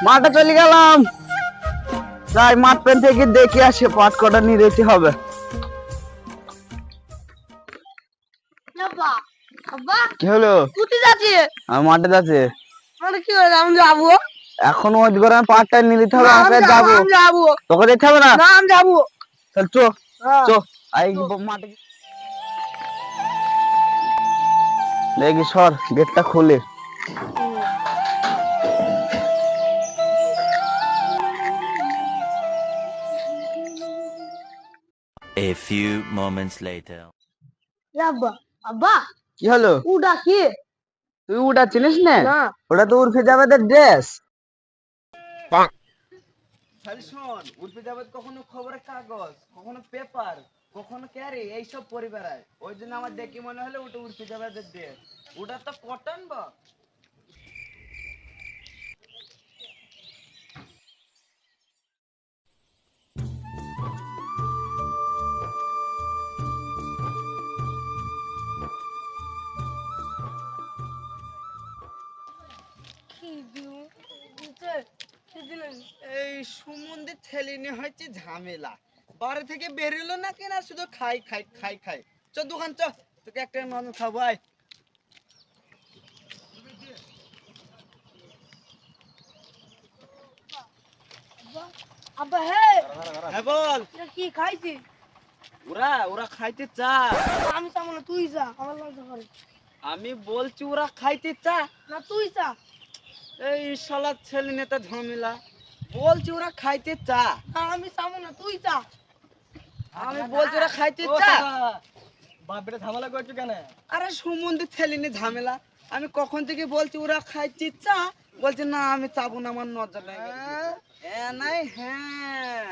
মাঠে চলে গেলাম। যাই মাঠ পেন থেকে দেখে আসে পাট কটা নিয়ে যেতে হবে। আব্বা আব্বা কি হলো? কোথায় যাচ্ছে? আমি মাঠে যাচ্ছি। মানে কি করে আমি যাবো? এখন ওই করে পাটটা নিয়ে নিতে হবে, না, আমাকে আমি যাবো। যাবো। তোকে যেতে হবে না? না আমি যাবো। চল চো হ্যাঁ। চো। আই মাঠে দেখি সর গেটটা খুলে। A few moments later. আব্বা আব্বা কি হলো? উডা কি? তুই ওটা চিনিস না? না। ওটা তো উর্ফি জাভেদের ড্রেস। শোন, উর্ফি জাভেদ কখনো খবরের কাগজ, কখনো পেপার, কখনো ক্যারি এইসব পরে বেড়ায়। ওই জন্য আমার দেখি মনে হলো ওটা উর্ফি জাভেদের ড্রেস। ওটা তো কটন বা। এই সুমন্দির ছেলে নিয়ে হচ্ছে ঝামেলা। বাড়ি থেকে বেরোলো না কিনা শুধু খাই খাই খাই খাই। চ দোকান চ, তোকে একটা নন খাবো আয়। আব্বা হে হ্যাঁ বল। এটা কি খাইছি? ওরা ওরা খাইতে চা। আমি চাবো না, তুই যা, আমার লজ্জা করে। আমি বলছি ওরা খাইতে চা। না তুই যা। এই শালার ছেলে নেতা ঝামেলা। বলছি ওরা খাইতে চা। আমি চাবো না, তুই যা। আমি বলছি ওরা খাইতে চা। বাপরে ঝামেলা করছো কেন? আরে সুমন্দির ছেলে নিয়ে ঝামেলা। আমি কখন থেকে বলছি ওরা খাইতে চা, বলছে না আমি চাবো না, আমার নজর লাগে। হ্যাঁ নাই হ্যাঁ।